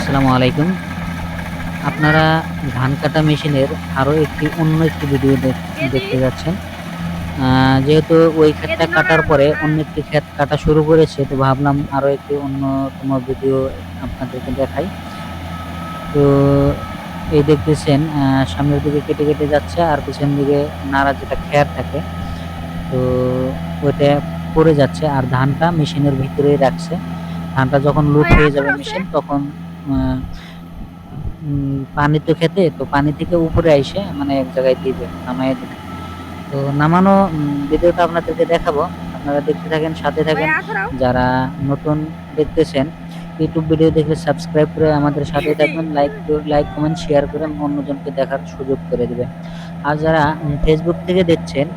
আসসালামু আলাইকুম। আপনারা ধান কাটা মেশিনের আরো অন্য একটি ভিডিও দেখতে যাচ্ছেন। যেহেতু ওই ক্ষেতটা কাটার পরে অন্য একটি ক্ষেত কাটা শুরু করেছে, তো ভাবলাম আরো একটি অন্যতম ভিডিও আপনাদেরকে দেখাই। তো এই দেখতেছেন সামনের দিকে কেটে কেটে যাচ্ছে, আর পিছন দিকে নাড়া যেটা খের থাকে, তো ওইটা পড়ে যাচ্ছে, আর ধানটা মেশিনের ভিতরেই রাখছে। ধানটা যখন লোড হয়ে যাবে মেশিন, তখন আহ, পানি তো খেতে, তো পানি থেকে উপরে আইসে মানে এক জায়গায় দিবে, নামায় দিবে। তো নামানো ভিডিওটা আপনাদেরকে দেখাবো, আপনারা দেখতে থাকেন, সাথে থাকেন। যারা নতুন দেখতেছেন, ইউটিউব ভিডিও দেখলে সাবস্ক্রাইব করে আমাদের সাথে থাকবেন, লাইক কমেন্ট শেয়ার করে অন্যজনকে দেখার সুযোগ করে দিবেন। আর যারা ফেসবুক থেকে দেখছেন,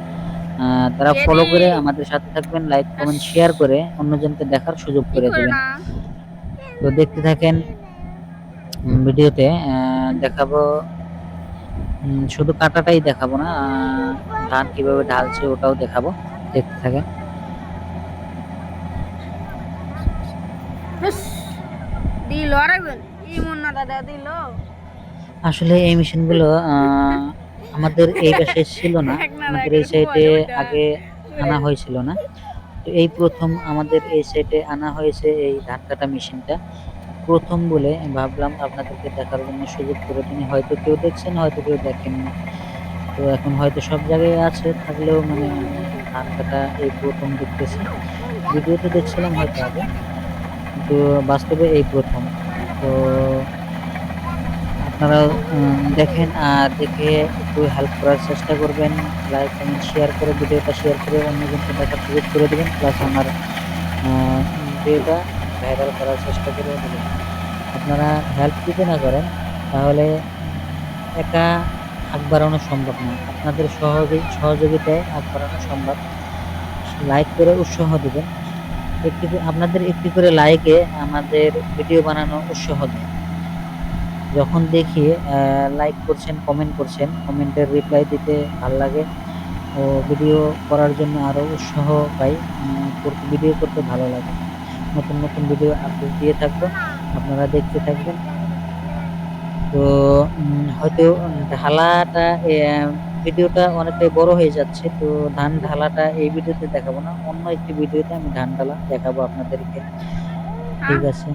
তারা ফলো করে আমাদের সাথে থাকবেন, লাইক কমেন্ট শেয়ার করে অন্যজনকে দেখার সুযোগ করে দিবেন। তো দেখতে থাকেন ভিডিওতে, দেখাবো শুধু কাটাটাই দেখাবো না, ধান কিভাবে ঢালছে ওটাও দেখাবো, দেখতে থাকেন। আসলে এই মেশিনগুলো আমাদের এই পাশে ছিল না, আমাদের এই সাইডে আগে আনা হয়েছিল না। তো এই প্রথম আমাদের এই সাইডে আনা হয়েছে এই ধান কাটা মেশিনটা, প্রথম বলে ভাবলাম আপনাদেরকে দেখার জন্য সুযোগ করে দিই। হয়তো কেউ দেখছেন, হয়তো কেউ দেখেননি। তো এখন হয়তো সব জায়গায় আছে, থাকলেও মানে আমি ধান কাটা এই প্রথম দেখতেছি। ভিডিওতে দেখছিলাম হয়তো আগে, কিন্তু বাস্তবে এই প্রথম। তো আপনারা দেখেন, আর দেখে একটু হেল্প করার চেষ্টা করবেন, লাইক কমেন্ট শেয়ার করে ভিডিওটা শেয়ার করে অন্যজনকে দেখার সুযোগ করে দেবেন, প্লাস আমার ভিডিওটা ভাইরাল করার চেষ্টা করে দেবেন। আপনারা হেল্প যদি না করেন, তাহলে একা আগ বাড়ানো সম্ভব না, আপনাদের সহযোগিতায় আগ বাড়ানো সম্ভব। লাইক করে উৎসাহ দিবেন, আপনাদের একটি করে লাইকে আমাদের ভিডিও বানানো উৎসাহ দেয়। যখন দেখি লাইক করছেন, কমেন্ট করছেন, কমেন্টের রিপ্লাই দিতে ভালো লাগে, ও ভিডিও করার জন্য আরো উৎসাহ পাই, ভিডিও করতে ভালো লাগে। নতুন নতুন ভিডিও আপলোড দিয়ে থাকবো, আপনারা দেখতে থাকবেন। তো হয়তো ঢালাটা ভিডিওটা অনেকটাই বড় হয়ে যাচ্ছে, তো ধান ঢালাটা এই ভিডিওতে দেখাবো না, অন্য একটি ভিডিওতে আমি ধান ঢালা দেখাবো আপনাদেরকে। ঠিক আছে।